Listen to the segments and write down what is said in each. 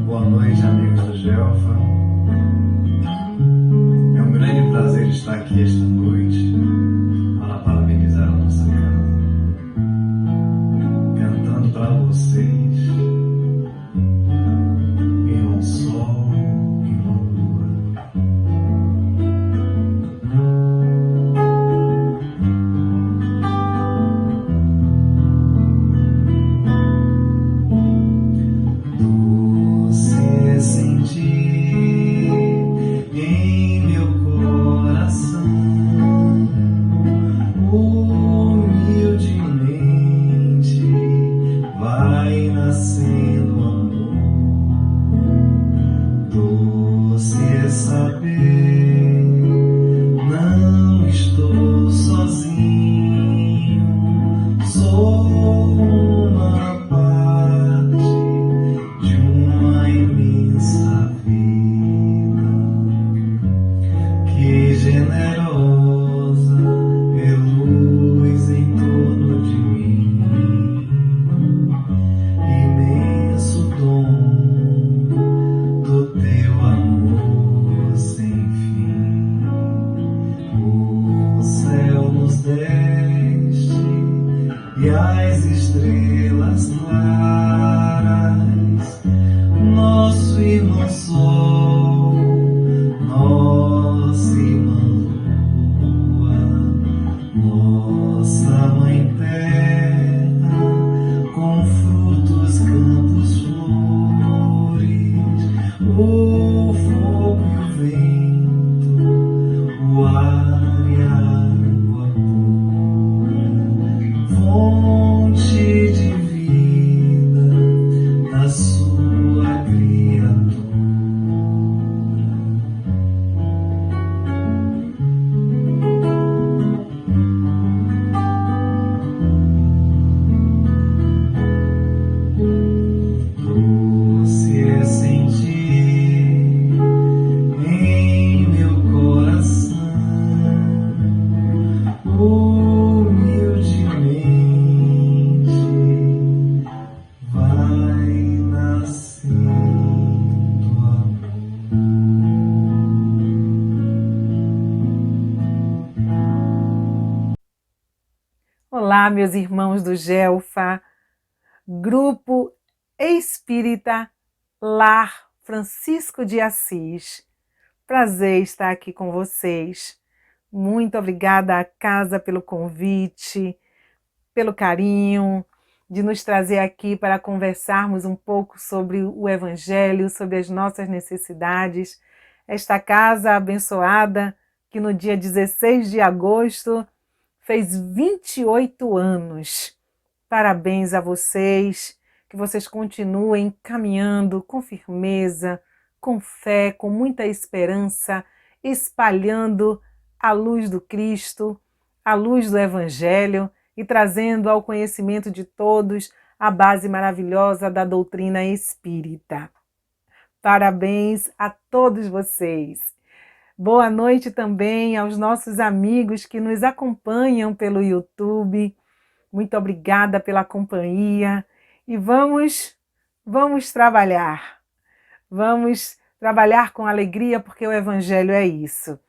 Boa noite, amigos do Gelfa. É um grande prazer estar aqui esta noite para parabenizar a nossa casa, cantando para vocês em um sol e uma lua. Doce sentir em meu coração, humildemente vai nascendo amor. Doce é saber, não estou sozinho, sou uma parte de uma imensa vida. Que generosa é luz em torno de mim, imenso dom do teu amor sem fim. O céu nos deste e as estrelas claras, nosso irmão sol, nossa irmã lua, nossa mãe terra, com frutos, campos, flores, o fogo e o vento, o ar e a água pura, fonte de vida na sua criatura. Doce é sentir em meu coração, humildemente vai nascendo amor. Olá, meus irmãos do Gelfa, Grupo Espírita Lar Francisco de Assis. Prazer estar aqui com vocês. Muito obrigada à casa pelo convite, pelo carinho, de nos trazer aqui para conversarmos um pouco sobre o Evangelho, sobre as nossas necessidades. Esta casa abençoada, que no dia 16 de agosto fez 28 anos. Parabéns a vocês, que vocês continuem caminhando com firmeza, com fé, com muita esperança, espalhando a luz do Cristo, a luz do Evangelho e trazendo ao conhecimento de todos a base maravilhosa da doutrina espírita. Parabéns a todos vocês. Boa noite também aos nossos amigos que nos acompanham pelo YouTube. Muito obrigada pela companhia e vamos trabalhar. Vamos trabalhar com alegria porque o Evangelho é isso.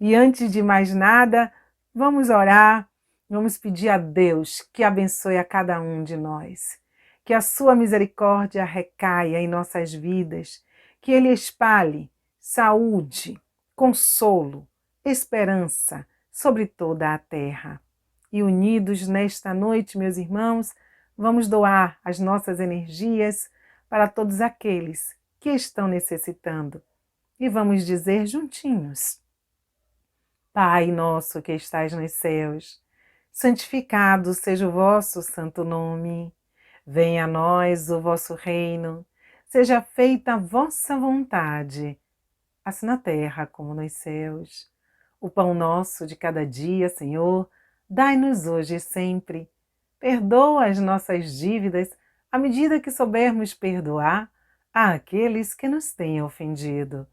E antes de mais nada, vamos orar, vamos pedir a Deus que abençoe a cada um de nós. Que a sua misericórdia recaia em nossas vidas, que Ele espalhe saúde, consolo, esperança sobre toda a terra. E unidos nesta noite, meus irmãos, vamos doar as nossas energias para todos aqueles que estão necessitando. E vamos dizer juntinhos: Pai nosso que estais nos céus, santificado seja o vosso santo nome. Venha a nós o vosso reino, seja feita a vossa vontade, assim na terra como nos céus. O pão nosso de cada dia, Senhor, dai-nos hoje e sempre. Perdoa as nossas dívidas à medida que soubermos perdoar àqueles que nos têm ofendido.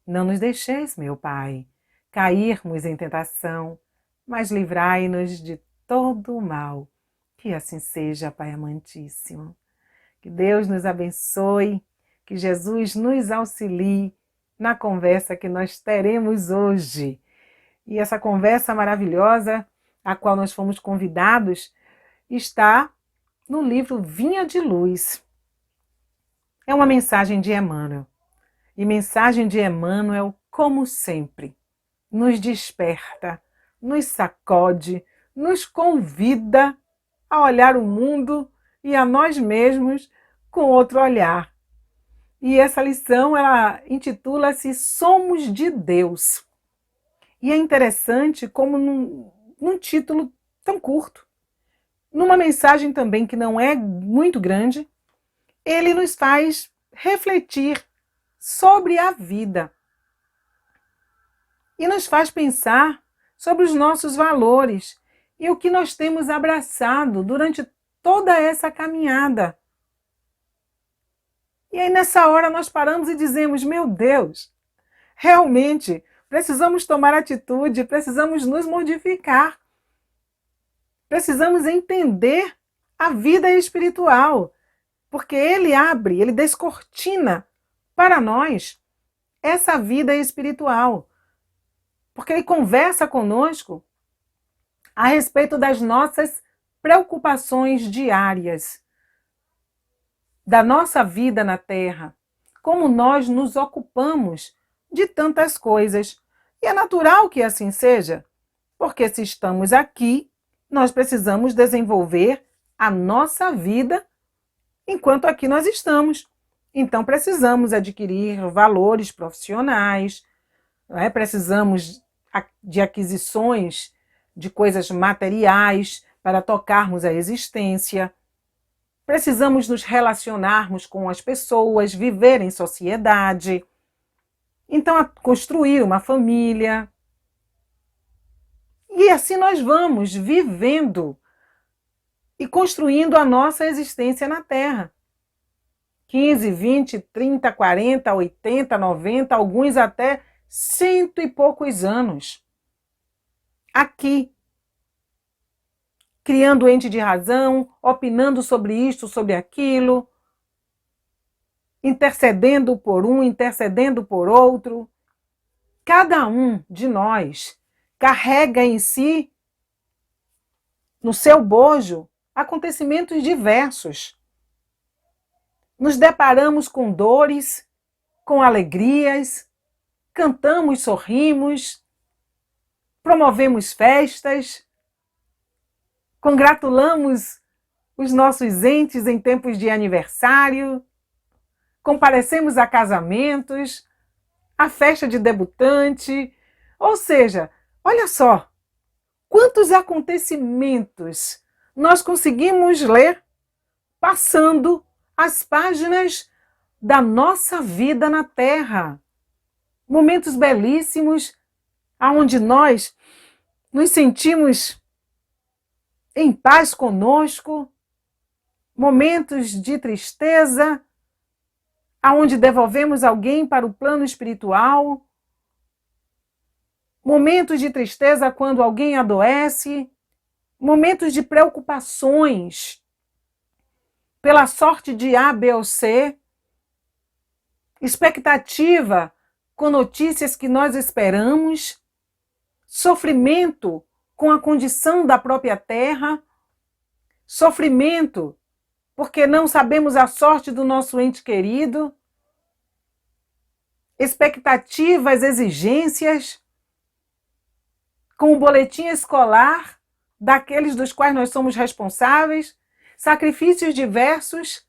Não nos deixeis, meu Pai, cairmos em tentação, mas livrai-nos de todo o mal. Que assim seja, Pai amantíssimo. Que Deus nos abençoe, que Jesus nos auxilie na conversa que nós teremos hoje. E essa conversa maravilhosa, a qual nós fomos convidados, está no livro Vinha de Luz. É uma mensagem de Emmanuel. E mensagem de Emmanuel, como sempre, nos desperta, nos sacode, nos convida a olhar o mundo e a nós mesmos com outro olhar. E essa lição, ela intitula-se Somos de Deus. E é interessante como num título tão curto, numa mensagem também que não é muito grande, ele nos faz refletir sobre a vida. E nos faz pensar sobre os nossos valores e o que nós temos abraçado durante toda essa caminhada. E aí nessa hora nós paramos e dizemos, meu Deus, realmente precisamos tomar atitude, precisamos nos modificar. Precisamos entender a vida espiritual, porque ele descortina para nós essa vida espiritual. Porque ele conversa conosco a respeito das nossas preocupações diárias, da nossa vida na Terra, como nós nos ocupamos de tantas coisas. E é natural que assim seja, porque se estamos aqui, nós precisamos desenvolver a nossa vida enquanto aqui nós estamos. Então precisamos adquirir valores profissionais, precisamos de aquisições de coisas materiais para tocarmos a existência. Precisamos nos relacionarmos com as pessoas, viver em sociedade. Então, construir uma família. E assim nós vamos vivendo e construindo a nossa existência na Terra. 15, 20, 30, 40, 80, 90, alguns até 100 e poucos anos. Aqui, criando ente de razão, opinando sobre isto, sobre aquilo, intercedendo por um, intercedendo por outro. Cada um de nós carrega em si, no seu bojo, acontecimentos diversos. Nos deparamos com dores, com alegrias, cantamos, sorrimos, promovemos festas, congratulamos os nossos entes em tempos de aniversário, comparecemos a casamentos, a festa de debutante, ou seja, olha só, quantos acontecimentos nós conseguimos ler passando as páginas da nossa vida na Terra. Momentos belíssimos, onde nós nos sentimos em paz conosco, momentos de tristeza, onde devolvemos alguém para o plano espiritual, momentos de tristeza quando alguém adoece, momentos de preocupações pela sorte de A, B ou C, expectativa com notícias que nós esperamos, sofrimento com a condição da própria Terra, sofrimento porque não sabemos a sorte do nosso ente querido, expectativas, exigências, com o boletim escolar daqueles dos quais nós somos responsáveis, sacrifícios diversos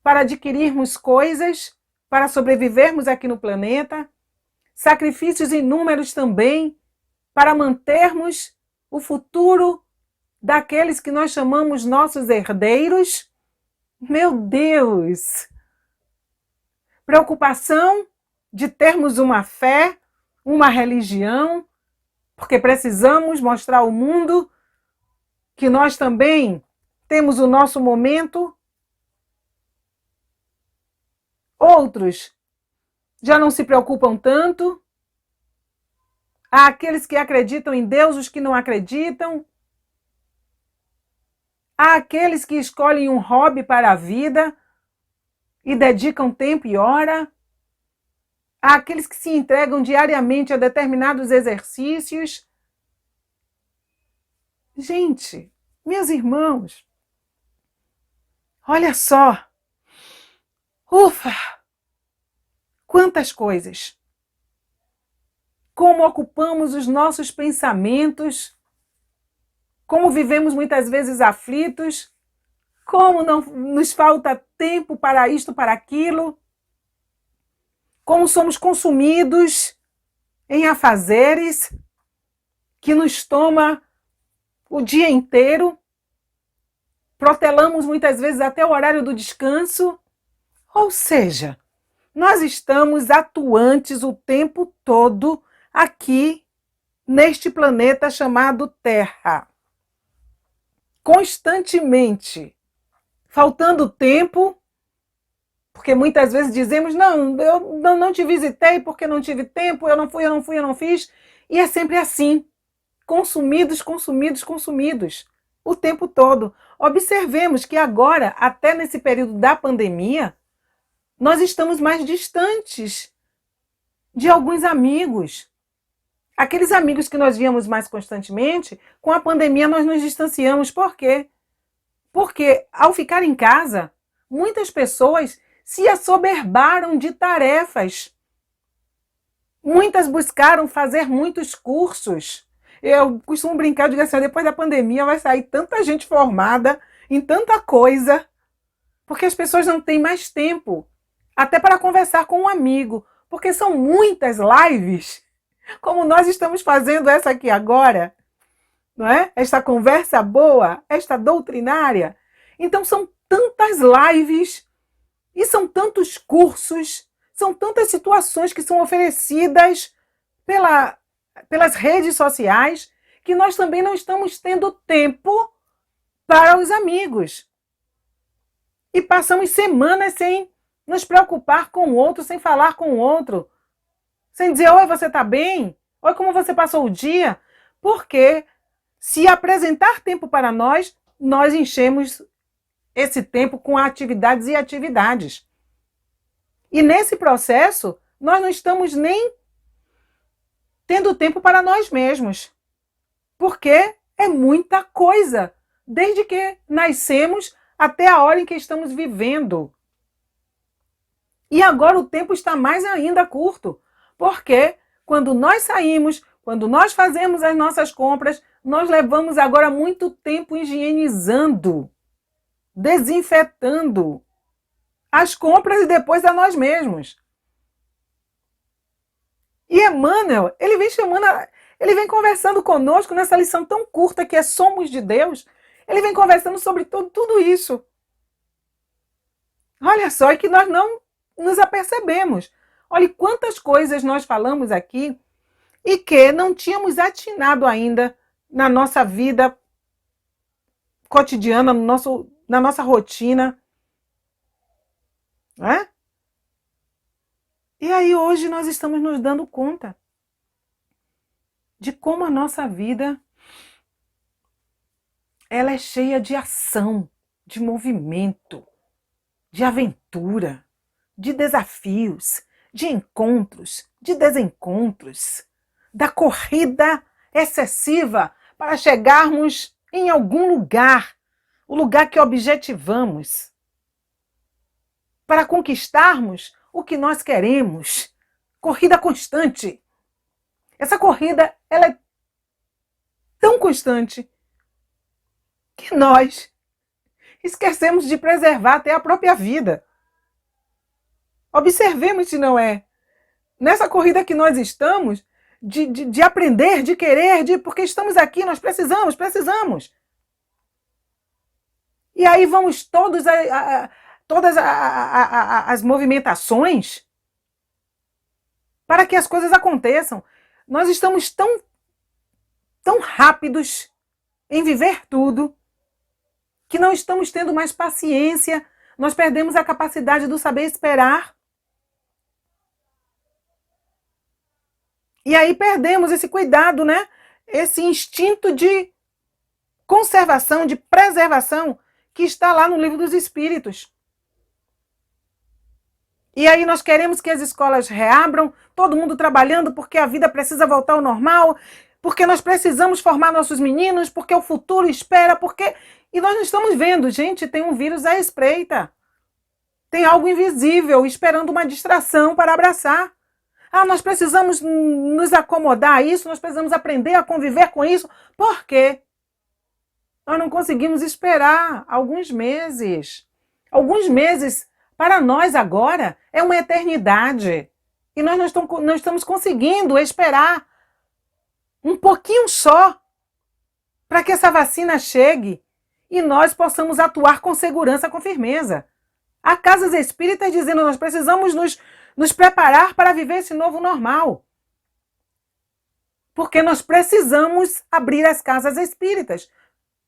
para adquirirmos coisas, para sobrevivermos aqui no planeta, sacrifícios inúmeros também para mantermos o futuro daqueles que nós chamamos nossos herdeiros. Meu Deus! Preocupação de termos uma fé, uma religião, porque precisamos mostrar ao mundo que nós também temos o nosso momento. Outros já não se preocupam tanto. Há aqueles que acreditam em Deus, os que não acreditam. Há aqueles que escolhem um hobby para a vida e dedicam tempo e hora. Há aqueles que se entregam diariamente a determinados exercícios. Gente, meus irmãos, olha só. Ufa! Quantas coisas! Como ocupamos os nossos pensamentos, como vivemos muitas vezes aflitos, como não nos falta tempo para isto, para aquilo, como somos consumidos em afazeres que nos toma o dia inteiro, protelamos muitas vezes até o horário do descanso, ou seja, nós estamos atuantes o tempo todo aqui neste planeta chamado Terra. Constantemente. Faltando tempo, porque muitas vezes dizemos, não, eu não te visitei porque não tive tempo, eu não fiz. E é sempre assim. Consumidos, consumidos, consumidos. O tempo todo. Observemos que agora, até nesse período da pandemia, nós estamos mais distantes de alguns amigos. Aqueles amigos que nós víamos mais constantemente, com a pandemia nós nos distanciamos. Por quê? Porque ao ficar em casa, muitas pessoas se assoberbaram de tarefas. Muitas buscaram fazer muitos cursos. Eu costumo brincar, eu digo assim, depois da pandemia vai sair tanta gente formada em tanta coisa, porque as pessoas não têm mais tempo, até para conversar com um amigo, porque são muitas lives, como nós estamos fazendo essa aqui agora, não é? Esta conversa boa, esta doutrinária. Então são tantas lives e são tantos cursos, são tantas situações que são oferecidas pelas redes sociais, que nós também não estamos tendo tempo para os amigos. E passamos semanas sem nos preocupar com o outro, sem falar com o outro, sem dizer, oi, você está bem? Oi, como você passou o dia? Porque se apresentar tempo para nós, nós enchemos esse tempo com atividades e atividades. E nesse processo, nós não estamos nem tendo tempo para nós mesmos. Porque é muita coisa, desde que nascemos até a hora em que estamos vivendo. E agora o tempo está mais ainda curto, porque quando nós saímos, quando nós fazemos as nossas compras, nós levamos agora muito tempo higienizando, desinfetando as compras e depois a nós mesmos. E Emmanuel, ele vem conversando conosco nessa lição tão curta que é Somos de Deus. Ele vem conversando sobre tudo isso. Olha só, é que nós não nos apercebemos. Olha quantas coisas nós falamos aqui e que não tínhamos atinado ainda na nossa vida cotidiana, na nossa rotina. Não é? E aí hoje nós estamos nos dando conta de como a nossa vida ela é cheia de ação, de movimento, de aventura, de desafios, de encontros, de desencontros, da corrida excessiva para chegarmos em algum lugar, o lugar que objetivamos, para conquistarmos o que nós queremos. Corrida constante. Essa corrida, ela é tão constante que nós esquecemos de preservar até a própria vida. Observemos se não é. Nessa corrida que nós estamos, de aprender, de querer, porque estamos aqui, nós precisamos. E aí vamos todas as movimentações para que as coisas aconteçam. Nós estamos tão rápidos em viver tudo que não estamos tendo mais paciência. Nós perdemos a capacidade do saber esperar. E aí perdemos esse cuidado, né? Esse instinto de conservação, de preservação que está lá no Livro dos Espíritos. E aí nós queremos que as escolas reabram, todo mundo trabalhando porque a vida precisa voltar ao normal, porque nós precisamos formar nossos meninos, porque o futuro espera, porque... E nós não estamos vendo, gente, tem um vírus à espreita. Tem algo invisível esperando uma distração para abraçar. Ah, nós precisamos nos acomodar a isso, nós precisamos aprender a conviver com isso. Por quê? Nós não conseguimos esperar alguns meses. Alguns meses, para nós agora, é uma eternidade. E nós não estamos conseguindo esperar um pouquinho só para que essa vacina chegue e nós possamos atuar com segurança, com firmeza. Há casas espíritas dizendo que nós precisamos nos preparar para viver esse novo normal. Porque nós precisamos abrir as casas espíritas.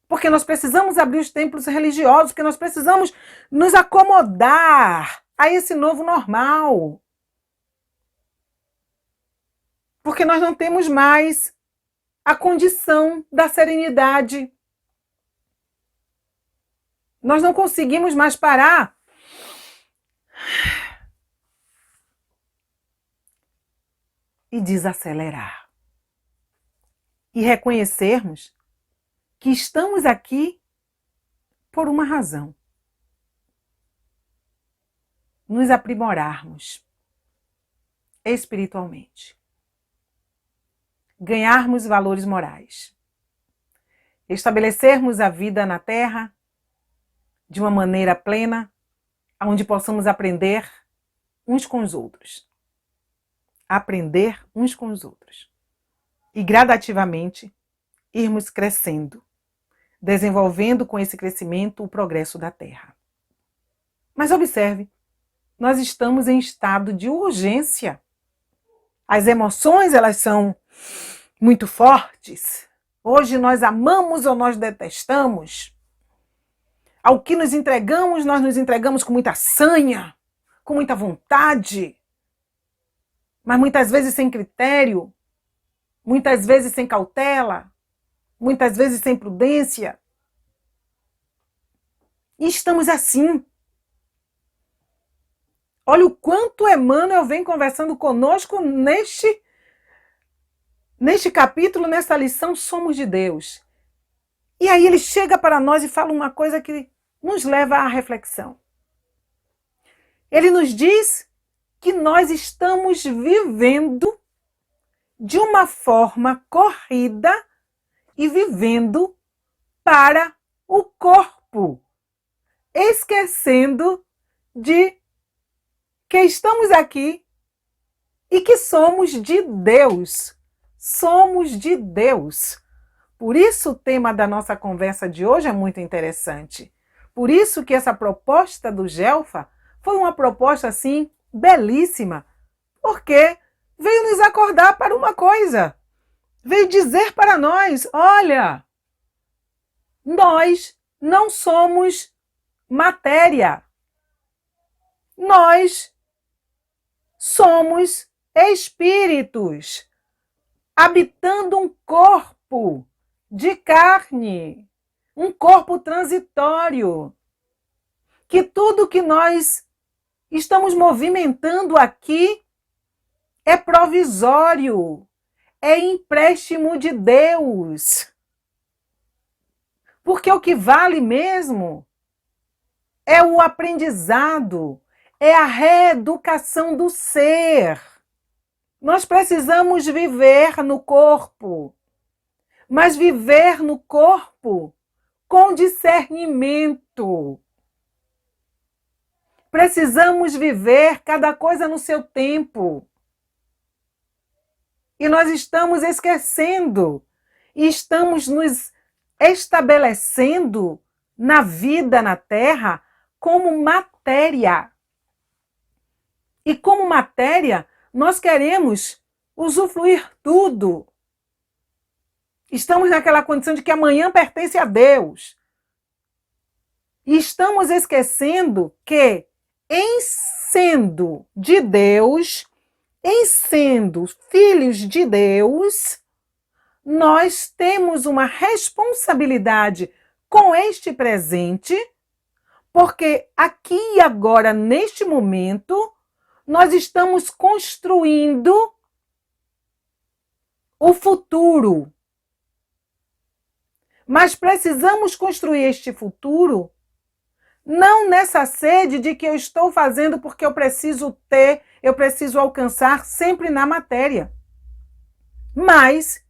Porque nós precisamos abrir os templos religiosos, porque nós precisamos nos acomodar a esse novo normal. Porque nós não temos mais a condição da serenidade. Nós não conseguimos mais parar e desacelerar. E reconhecermos que estamos aqui por uma razão. Nos aprimorarmos espiritualmente. Ganharmos valores morais. Estabelecermos a vida na Terra de uma maneira plena, onde possamos aprender uns com os outros. Aprender uns com os outros. E gradativamente irmos crescendo, desenvolvendo com esse crescimento o progresso da Terra. Mas observe, nós estamos em estado de urgência. As emoções, elas são muito fortes. Hoje nós amamos ou nós detestamos. Ao que nos entregamos, nós nos entregamos com muita sanha, com muita vontade, mas muitas vezes sem critério, muitas vezes sem cautela, muitas vezes sem prudência. E estamos assim. Olha o quanto Emmanuel vem conversando conosco neste capítulo, nessa lição, Somos de Deus. E aí ele chega para nós e fala uma coisa que nos leva à reflexão. Ele nos diz que nós estamos vivendo de uma forma corrida e vivendo para o corpo, esquecendo de que estamos aqui e que somos de Deus. Somos de Deus. Por isso o tema da nossa conversa de hoje é muito interessante. Por isso que essa proposta do Gelfa foi uma proposta assim belíssima, porque veio nos acordar para uma coisa. Veio dizer para nós, olha, nós não somos matéria. Nós somos espíritos, habitando um corpo de carne, um corpo transitório, que tudo que nós estamos movimentando aqui é provisório, é empréstimo de Deus. Porque o que vale mesmo é o aprendizado, é a reeducação do ser. Nós precisamos viver no corpo, mas viver no corpo com discernimento. Precisamos viver cada coisa no seu tempo. E nós estamos esquecendo e estamos nos estabelecendo na vida na Terra como matéria. E como matéria, nós queremos usufruir tudo. Estamos naquela condição de que amanhã pertence a Deus. E estamos esquecendo que, em sendo de Deus, em sendo filhos de Deus, nós temos uma responsabilidade com este presente, porque aqui e agora, neste momento, nós estamos construindo o futuro. Mas precisamos construir este futuro não nessa sede de que eu estou fazendo porque eu preciso ter, eu preciso alcançar sempre na matéria, mas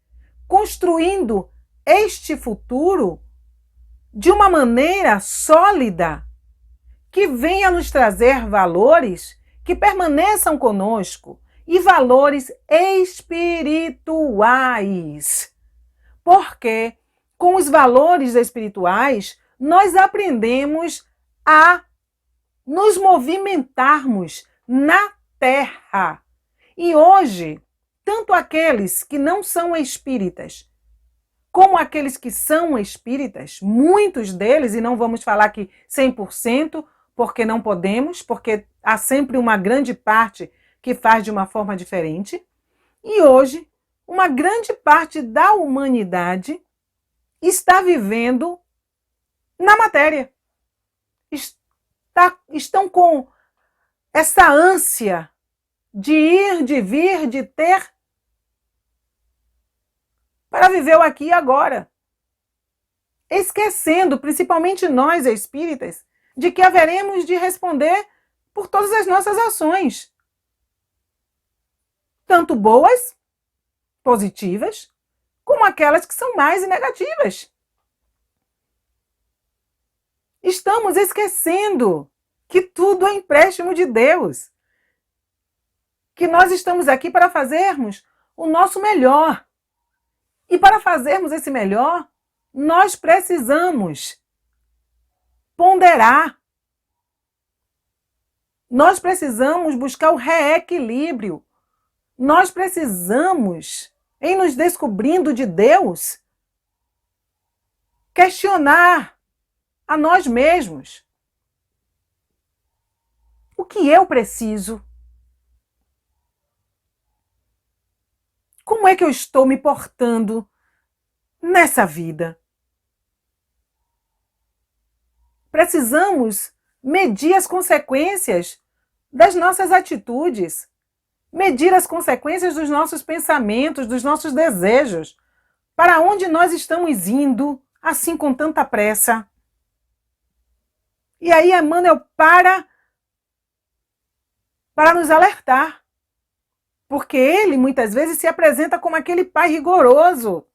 construindo este futuro de uma maneira sólida, que venha nos trazer valores que permaneçam conosco e valores espirituais. Porque com os valores espirituais, nós aprendemos a nos movimentarmos na Terra. E hoje, tanto aqueles que não são espíritas, como aqueles que são espíritas, muitos deles, e não vamos falar que 100%, porque não podemos, porque há sempre uma grande parte que faz de uma forma diferente. E hoje, uma grande parte da humanidade está vivendo na matéria. Estão com essa ânsia de ir, de vir, de ter, para viver o aqui e agora. Esquecendo, principalmente nós espíritas, de que haveremos de responder por todas as nossas ações. Tanto boas, positivas, como aquelas que são mais negativas. Estamos esquecendo que tudo é empréstimo de Deus. Que nós estamos aqui para fazermos o nosso melhor. E para fazermos esse melhor, nós precisamos ponderar. Nós precisamos buscar o reequilíbrio. Nós precisamos, em nos descobrindo de Deus, questionar a nós mesmos. O que eu preciso? Como é que eu estou me portando nessa vida? Precisamos medir as consequências das nossas atitudes, medir as consequências dos nossos pensamentos, dos nossos desejos, para onde nós estamos indo, assim com tanta pressa. E aí Emmanuel para nos alertar, porque ele muitas vezes se apresenta como aquele pai rigoroso,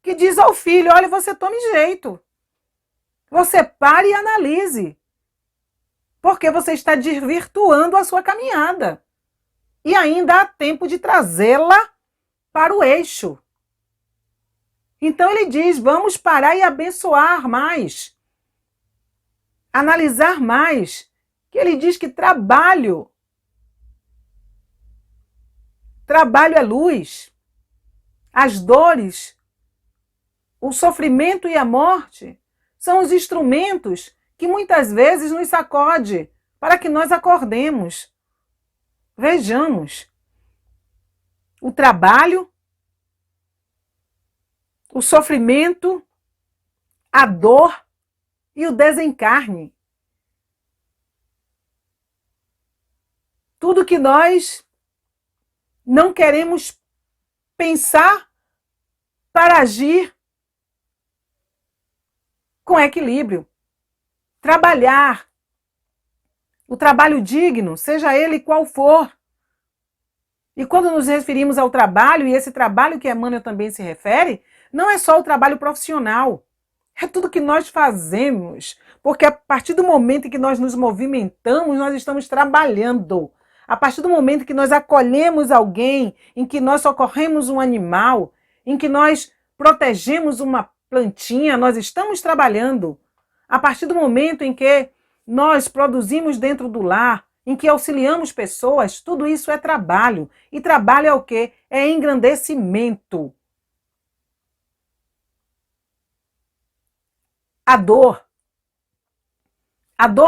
que diz ao filho, olha, você tome jeito, você pare e analise, porque você está desvirtuando a sua caminhada, e ainda há tempo de trazê-la para o eixo. Então ele diz, vamos parar e abençoar mais, analisar mais, que ele diz que trabalho é luz, as dores, o sofrimento e a morte são os instrumentos que muitas vezes nos sacode para que nós acordemos. Vejamos, o trabalho, o sofrimento, a dor e o desencarne. Tudo que nós não queremos pensar para agir com equilíbrio. Trabalhar. O trabalho digno, seja ele qual for. E quando nos referimos ao trabalho, e esse trabalho que Emmanuel também se refere, não é só o trabalho profissional. É tudo que nós fazemos. Porque a partir do momento em que nós nos movimentamos, nós estamos trabalhando. A partir do momento que nós acolhemos alguém, em que nós socorremos um animal, em que nós protegemos uma plantinha, nós estamos trabalhando. A partir do momento em que nós produzimos dentro do lar, em que auxiliamos pessoas, tudo isso é trabalho. E trabalho é o quê? É engrandecimento. A dor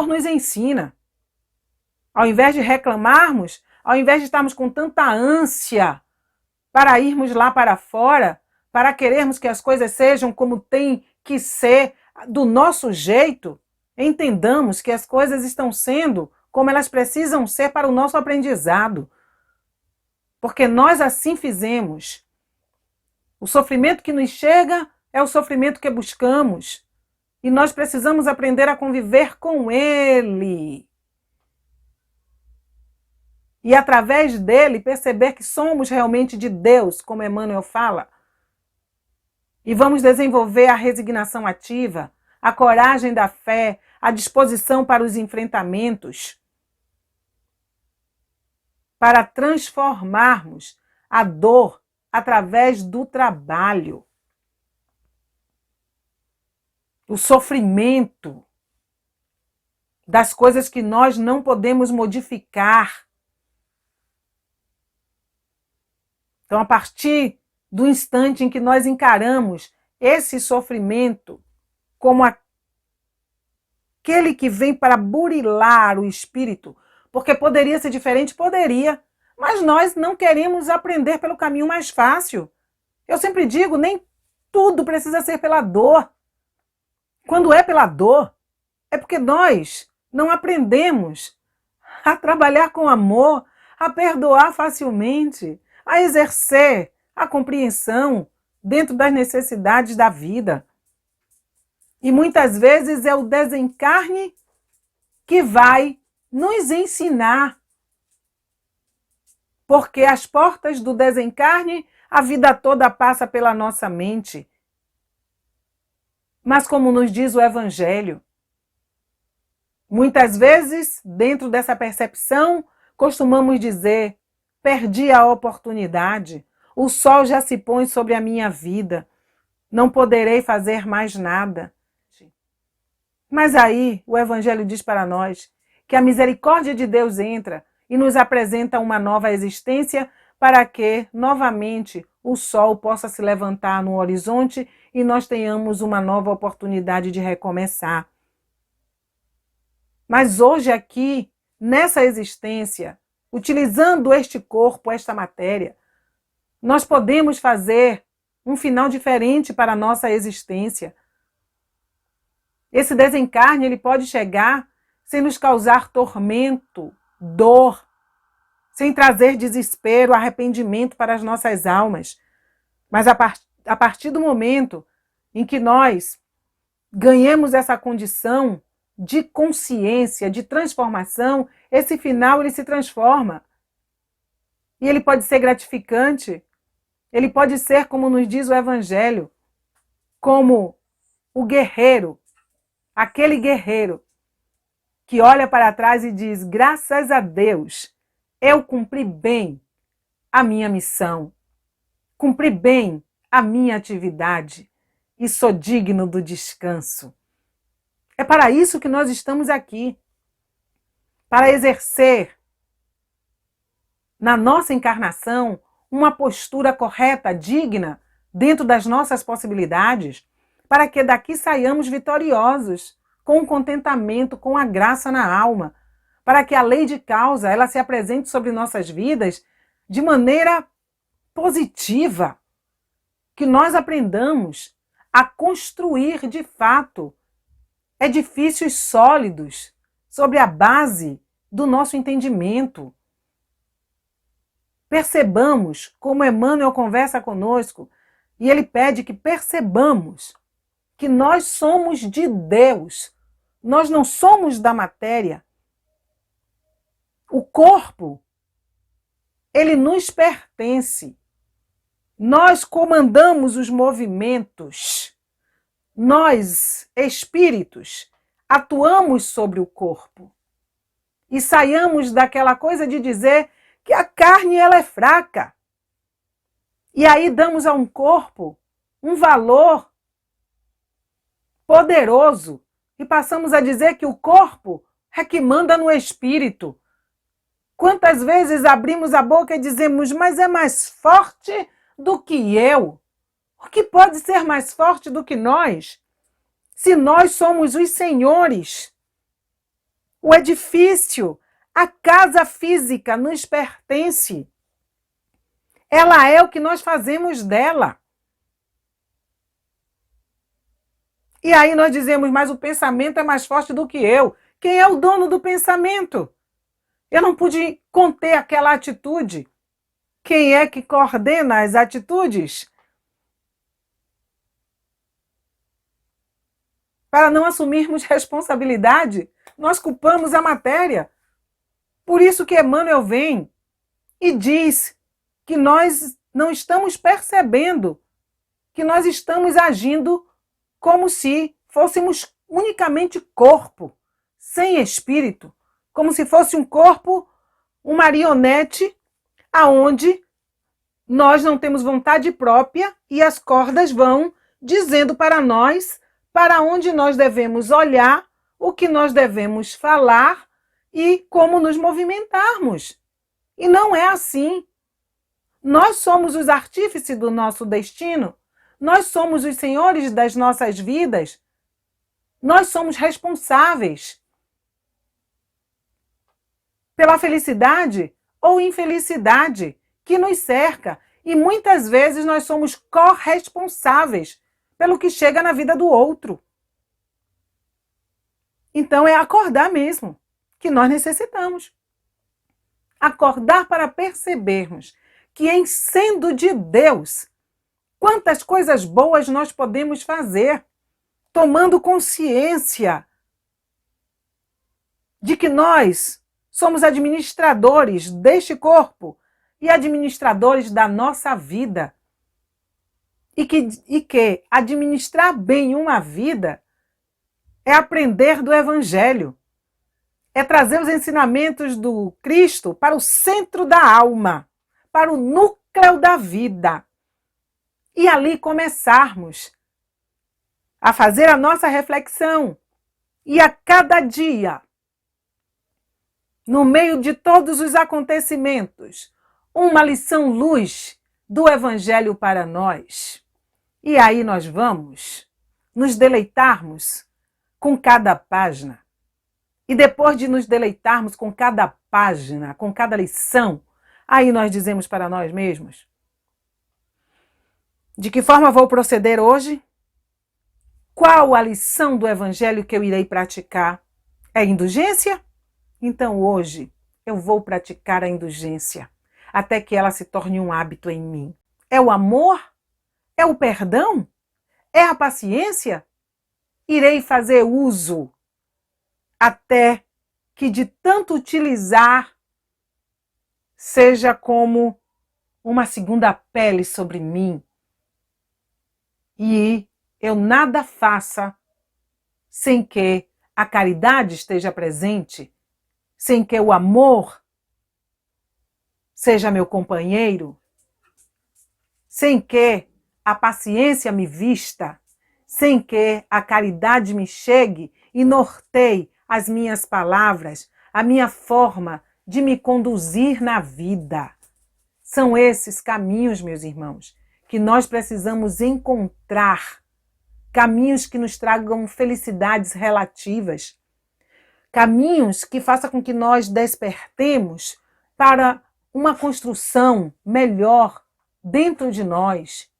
nos ensina. Ao invés de reclamarmos, ao invés de estarmos com tanta ânsia para irmos lá para fora, para querermos que as coisas sejam como tem que ser, do nosso jeito, entendamos que as coisas estão sendo como elas precisam ser para o nosso aprendizado. Porque nós assim fizemos. O sofrimento que nos chega é o sofrimento que buscamos. E nós precisamos aprender a conviver com ele. E através dele perceber que somos realmente de Deus, como Emmanuel fala. E vamos desenvolver a resignação ativa, a coragem da fé, a disposição para os enfrentamentos, para transformarmos a dor através do trabalho, o sofrimento das coisas que nós não podemos modificar. Então, a partir do instante em que nós encaramos esse sofrimento como aquele que vem para burilar o espírito, porque poderia ser diferente, poderia, mas nós não queremos aprender pelo caminho mais fácil. Eu sempre digo, nem tudo precisa ser pela dor. Quando é pela dor, é porque nós não aprendemos a trabalhar com amor, a perdoar facilmente, a exercer a compreensão dentro das necessidades da vida. E muitas vezes é o desencarne que vai nos ensinar. Porque as portas do desencarne, a vida toda passa pela nossa mente. Mas como nos diz o Evangelho, muitas vezes, dentro dessa percepção, costumamos dizer: perdi a oportunidade, o sol já se põe sobre a minha vida, não poderei fazer mais nada. Mas aí o Evangelho diz para nós que a misericórdia de Deus entra e nos apresenta uma nova existência para que, novamente, o sol possa se levantar no horizonte e nós tenhamos uma nova oportunidade de recomeçar. Mas hoje aqui, nessa existência, utilizando este corpo, esta matéria, nós podemos fazer um final diferente para a nossa existência. Esse desencarne, ele pode chegar sem nos causar tormento, dor, sem trazer desespero, arrependimento para as nossas almas. Mas a partir do momento em que nós ganhemos essa condição de consciência, de transformação, esse final ele se transforma. E ele pode ser gratificante, ele pode ser, como nos diz o Evangelho, como o guerreiro, aquele guerreiro que olha para trás e diz: graças a Deus, eu cumpri bem a minha missão, cumpri bem a minha atividade e sou digno do descanso. É para isso que nós estamos aqui, para exercer na nossa encarnação uma postura correta, digna, dentro das nossas possibilidades, para que daqui saiamos vitoriosos, com contentamento, com a graça na alma, para que a lei de causa ela se apresente sobre nossas vidas de maneira positiva, que nós aprendamos a construir de fato edifícios sólidos sobre a base do nosso entendimento. Percebamos como Emmanuel conversa conosco e ele pede que percebamos que nós somos de Deus, nós não somos da matéria. O corpo, ele nos pertence. Nós comandamos os movimentos. Nós, espíritos, atuamos sobre o corpo. E saiamos daquela coisa de dizer que a carne ela é fraca. E aí damos a um corpo um valor poderoso e passamos a dizer que o corpo é que manda no espírito. Quantas vezes abrimos a boca e dizemos: mas é mais forte do que eu? O que pode ser mais forte do que nós? Se nós somos os senhores, o edifício, a casa física nos pertence. Ela é o que nós fazemos dela. E aí nós dizemos, mas o pensamento é mais forte do que eu. Quem é o dono do pensamento? Eu não pude conter aquela atitude. Quem é que coordena as atitudes? Para não assumirmos responsabilidade, nós culpamos a matéria. Por isso que Emmanuel vem e diz que nós não estamos percebendo, que nós estamos agindo como se fôssemos unicamente corpo, sem espírito, como se fosse um corpo, um marionete, aonde nós não temos vontade própria e as cordas vão dizendo para nós para onde nós devemos olhar, o que nós devemos falar e como nos movimentarmos. E não é assim. Nós somos os artífices do nosso destino, nós somos os senhores das nossas vidas, nós somos responsáveis pela felicidade ou infelicidade que nos cerca. E muitas vezes nós somos corresponsáveis pelo que chega na vida do outro. Então é acordar mesmo, que nós necessitamos. Acordar para percebermos que, em sendo de Deus, quantas coisas boas nós podemos fazer, tomando consciência de que nós somos administradores deste corpo e administradores da nossa vida. E que administrar bem uma vida é aprender do Evangelho, é trazer os ensinamentos do Cristo para o centro da alma, para o núcleo da vida. E ali começarmos a fazer a nossa reflexão. E a cada dia, no meio de todos os acontecimentos, uma lição luz do Evangelho para nós. E aí nós vamos nos deleitarmos com cada página. E depois de nos deleitarmos com cada página, com cada lição, aí nós dizemos para nós mesmos: de que forma vou proceder hoje? Qual a lição do Evangelho que eu irei praticar? É indulgência? Então hoje eu vou praticar a indulgência, até que ela se torne um hábito em mim. É o amor? É o perdão? É a paciência? Irei fazer uso até que de tanto utilizar seja como uma segunda pele sobre mim e eu nada faça sem que a caridade esteja presente, sem que o amor seja meu companheiro, sem que a paciência me vista, sem que a caridade me chegue e norteie as minhas palavras, a minha forma de me conduzir na vida. São esses caminhos, meus irmãos, que nós precisamos encontrar, caminhos que nos tragam felicidades relativas, caminhos que façam com que nós despertemos para uma construção melhor dentro de nós,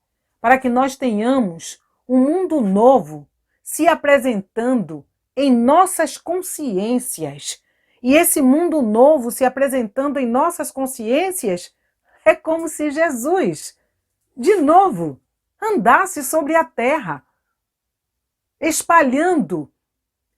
para que nós tenhamos um mundo novo se apresentando em nossas consciências. E esse mundo novo se apresentando em nossas consciências é como se Jesus, de novo, andasse sobre a terra, espalhando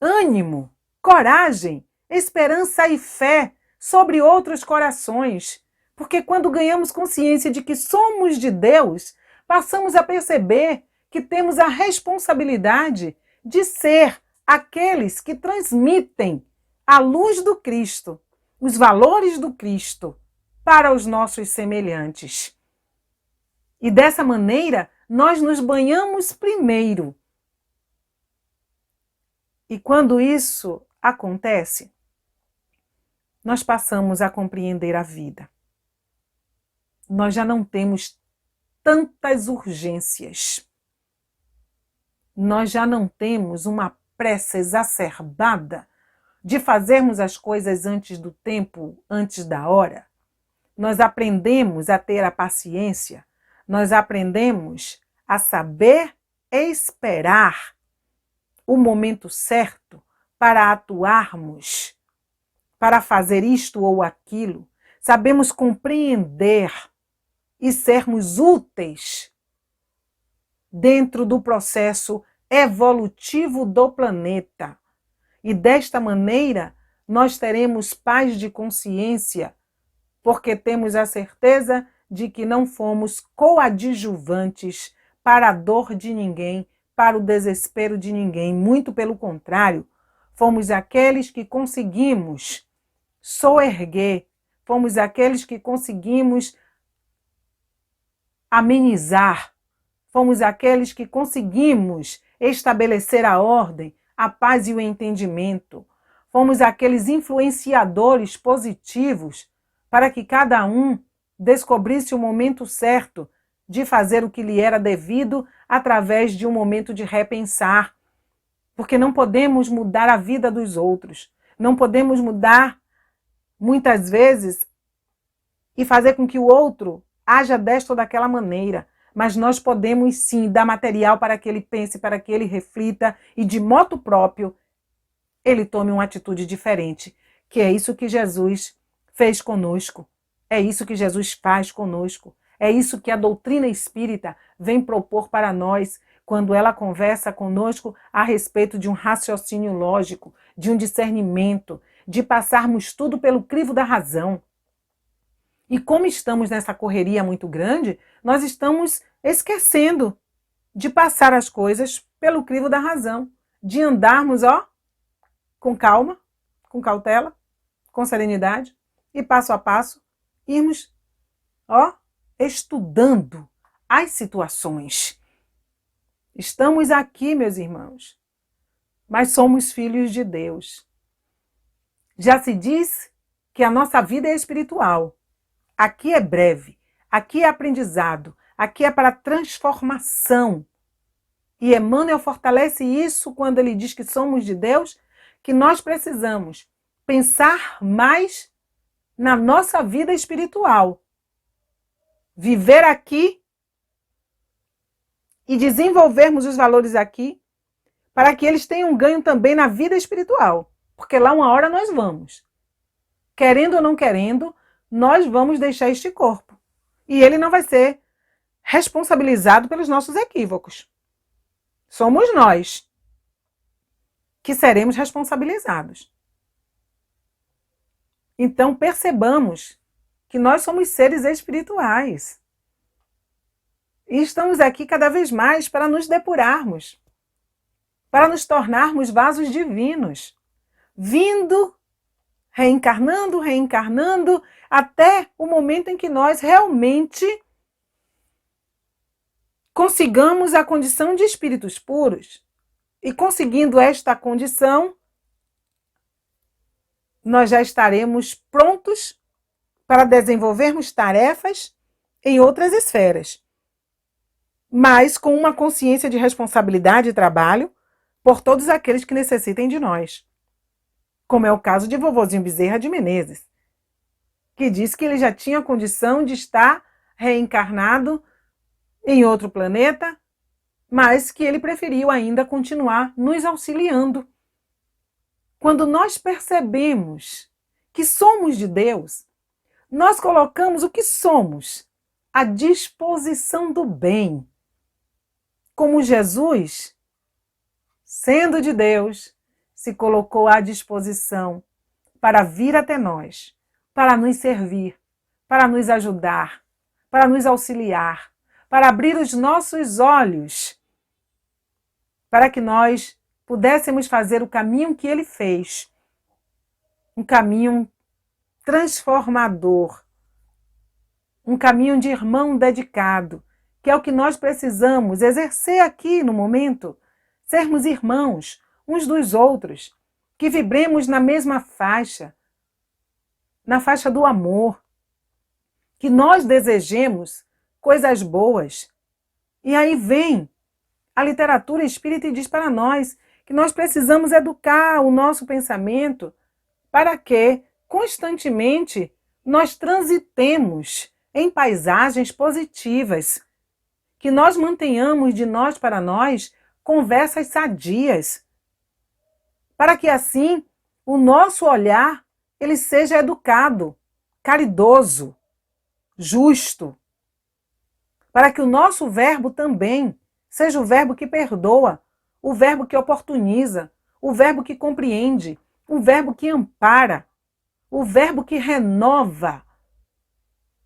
ânimo, coragem, esperança e fé sobre outros corações. Porque quando ganhamos consciência de que somos de Deus, passamos a perceber que temos a responsabilidade de ser aqueles que transmitem a luz do Cristo, os valores do Cristo para os nossos semelhantes. E dessa maneira, nós nos banhamos primeiro. E quando isso acontece, nós passamos a compreender a vida. Nós já não temos tantas urgências. Nós já não temos uma pressa exacerbada de fazermos as coisas antes do tempo, antes da hora. Nós aprendemos a ter a paciência, nós aprendemos a saber esperar o momento certo para atuarmos, para fazer isto ou aquilo. Sabemos compreender e sermos úteis dentro do processo evolutivo do planeta. E desta maneira, nós teremos paz de consciência, porque temos a certeza de que não fomos coadjuvantes para a dor de ninguém, para o desespero de ninguém. Muito pelo contrário, fomos aqueles que conseguimos soerguer, fomos aqueles que conseguimos amenizar, fomos aqueles que conseguimos estabelecer a ordem, a paz e o entendimento. Fomos aqueles influenciadores positivos para que cada um descobrisse o momento certo de fazer o que lhe era devido através de um momento de repensar. Porque não podemos mudar a vida dos outros. Não podemos mudar, muitas vezes, e fazer com que o outro haja desta ou daquela maneira. Mas nós podemos sim dar material para que ele pense, para que ele reflita e de moto próprio ele tome uma atitude diferente. Que é isso que Jesus fez conosco. É isso que Jesus faz conosco. É isso que a doutrina espírita vem propor para nós quando ela conversa conosco a respeito de um raciocínio lógico, de um discernimento, de passarmos tudo pelo crivo da razão. E como estamos nessa correria muito grande, nós estamos esquecendo de passar as coisas pelo crivo da razão, de andarmos, com calma, com cautela, com serenidade e passo a passo, irmos, estudando as situações. Estamos aqui, meus irmãos, mas somos filhos de Deus. Já se diz que a nossa vida é espiritual. Aqui é breve, aqui é aprendizado, aqui é para transformação. E Emmanuel fortalece isso quando ele diz que somos de Deus, que nós precisamos pensar mais na nossa vida espiritual. Viver aqui e desenvolvermos os valores aqui para que eles tenham ganho também na vida espiritual. Porque lá uma hora nós vamos. Querendo ou não querendo, nós vamos deixar este corpo. E ele não vai ser responsabilizado pelos nossos equívocos. Somos nós que seremos responsabilizados. Então percebamos que nós somos seres espirituais. E estamos aqui cada vez mais para nos depurarmos, para nos tornarmos vasos divinos, vindo, reencarnando, até o momento em que nós realmente consigamos a condição de espíritos puros. E conseguindo esta condição, nós já estaremos prontos para desenvolvermos tarefas em outras esferas, mas com uma consciência de responsabilidade e trabalho por todos aqueles que necessitem de nós. Como é o caso de vovozinho Bezerra de Menezes, que disse que ele já tinha condição de estar reencarnado em outro planeta, mas que ele preferiu ainda continuar nos auxiliando. Quando nós percebemos que somos de Deus, nós colocamos o que somos à disposição do bem. Como Jesus, sendo de Deus, se colocou à disposição para vir até nós, para nos servir, para nos ajudar, para nos auxiliar, para abrir os nossos olhos, para que nós pudéssemos fazer o caminho que ele fez, um caminho transformador, um caminho de irmão dedicado, que é o que nós precisamos exercer aqui no momento, sermos irmãos uns dos outros, que vibremos na mesma faixa, na faixa do amor, que nós desejemos coisas boas. E aí vem a literatura espírita e diz para nós que nós precisamos educar o nosso pensamento para que, constantemente, nós transitemos em paisagens positivas, que nós mantenhamos de nós para nós conversas sadias, para que assim o nosso olhar ele seja educado, caridoso, justo, para que o nosso verbo também seja o verbo que perdoa, o verbo que oportuniza, o verbo que compreende, o verbo que ampara, o verbo que renova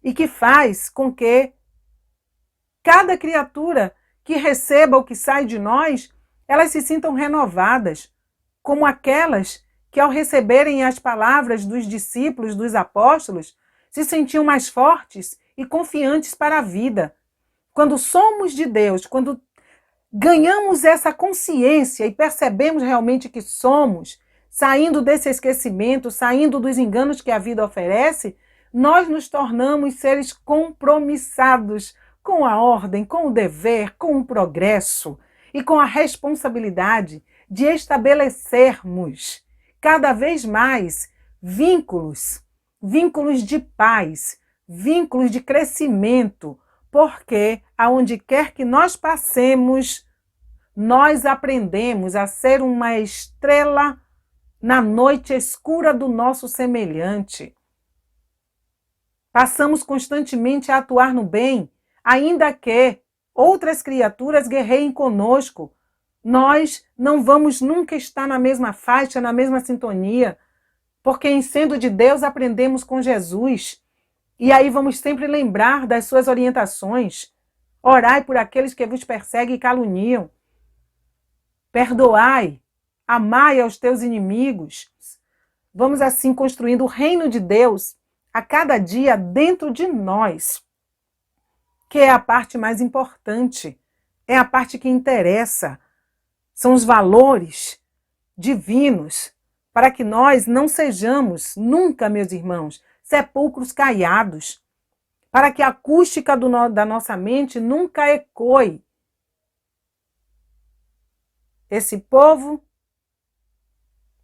e que faz com que cada criatura que receba o que sai de nós, elas se sintam renovadas, como aquelas que ao receberem as palavras dos discípulos, dos apóstolos, se sentiam mais fortes e confiantes para a vida. Quando somos de Deus, quando ganhamos essa consciência e percebemos realmente que somos, saindo desse esquecimento, saindo dos enganos que a vida oferece, nós nos tornamos seres compromissados com a ordem, com o dever, com o progresso e com a responsabilidade de estabelecermos cada vez mais vínculos de paz, vínculos de crescimento, porque aonde quer que nós passemos, nós aprendemos a ser uma estrela na noite escura do nosso semelhante. Passamos constantemente a atuar no bem, ainda que outras criaturas guerreiem conosco. Nós não vamos nunca estar na mesma faixa, na mesma sintonia, porque em sendo de Deus aprendemos com Jesus. E aí vamos sempre lembrar das suas orientações. Orai por aqueles que vos perseguem e caluniam. Perdoai, amai aos teus inimigos. Vamos assim construindo o reino de Deus a cada dia dentro de nós, que é a parte mais importante, é a parte que interessa. São os valores divinos, para que nós não sejamos nunca, meus irmãos, sepulcros caiados, para que a acústica da nossa mente nunca ecoe. Esse povo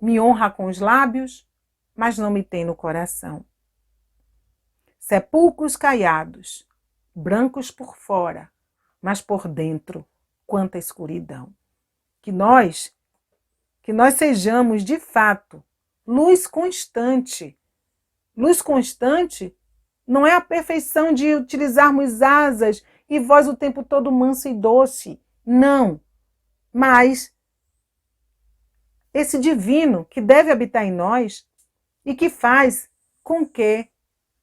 me honra com os lábios, mas não me tem no coração. Sepulcros caiados, brancos por fora, mas por dentro, quanta escuridão. Que nós sejamos, de fato, luz constante. Luz constante não é a perfeição de utilizarmos asas e voz o tempo todo mansa e doce. Não. Mas esse divino que deve habitar em nós e que faz com que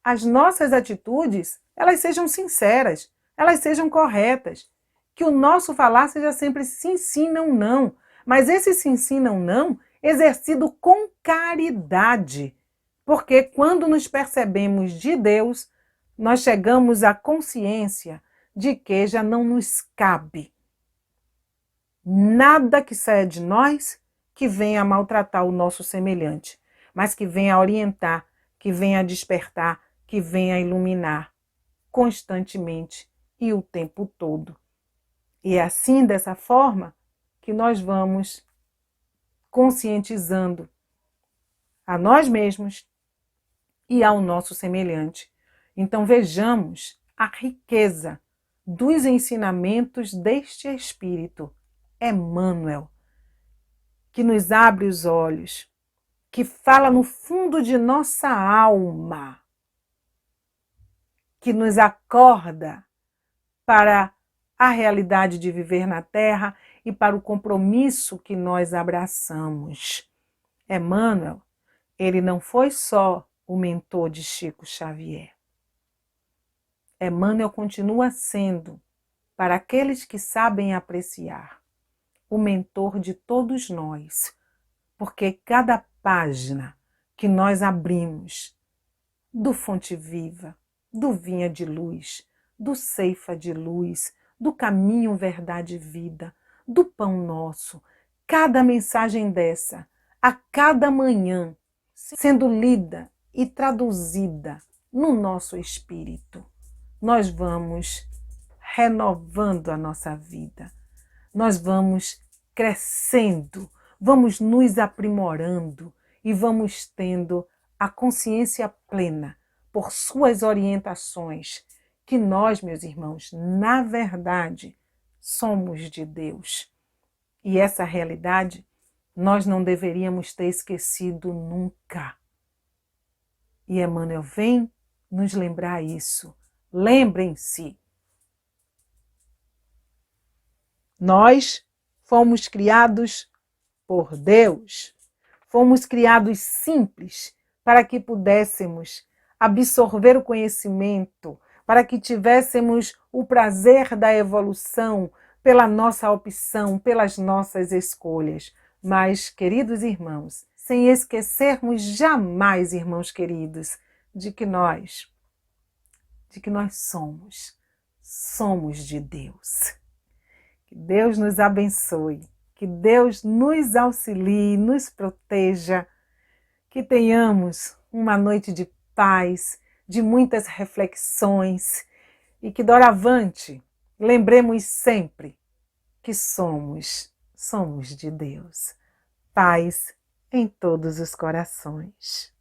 as nossas atitudes elas sejam sinceras, elas sejam corretas. Que o nosso falar seja sempre sim, sim, não, não. Mas esse sim, sim, não, não, exercido com caridade. Porque quando nos percebemos de Deus, nós chegamos à consciência de que já não nos cabe nada que saia de nós que venha a maltratar o nosso semelhante, mas que venha a orientar, que venha a despertar, que venha a iluminar constantemente e o tempo todo. E é assim, dessa forma, que nós vamos conscientizando a nós mesmos e ao nosso semelhante. Então vejamos a riqueza dos ensinamentos deste Espírito, Emmanuel, que nos abre os olhos, que fala no fundo de nossa alma, que nos acorda para a realidade de viver na Terra e para o compromisso que nós abraçamos. Emmanuel, ele não foi só o mentor de Chico Xavier. Emmanuel continua sendo, para aqueles que sabem apreciar, o mentor de todos nós, porque cada página que nós abrimos do Fonte Viva, do Vinha de Luz, do Ceifa de Luz, do Caminho, Verdade e Vida, do Pão Nosso, cada mensagem dessa, a cada manhã, sendo lida e traduzida no nosso espírito, nós vamos renovando a nossa vida, nós vamos crescendo, vamos nos aprimorando e vamos tendo a consciência plena por suas orientações, que nós, meus irmãos, na verdade, somos de Deus. E essa realidade nós não deveríamos ter esquecido nunca. E Emmanuel vem nos lembrar isso. Lembrem-se. Nós fomos criados por Deus. Fomos criados simples para que pudéssemos absorver o conhecimento, para que tivéssemos o prazer da evolução pela nossa opção, pelas nossas escolhas. Mas, queridos irmãos, sem esquecermos jamais, irmãos queridos, de que nós somos de Deus. Que Deus nos abençoe, que Deus nos auxilie, nos proteja, que tenhamos uma noite de paz, de muitas reflexões e que doravante lembremos sempre que somos de Deus. Paz em todos os corações.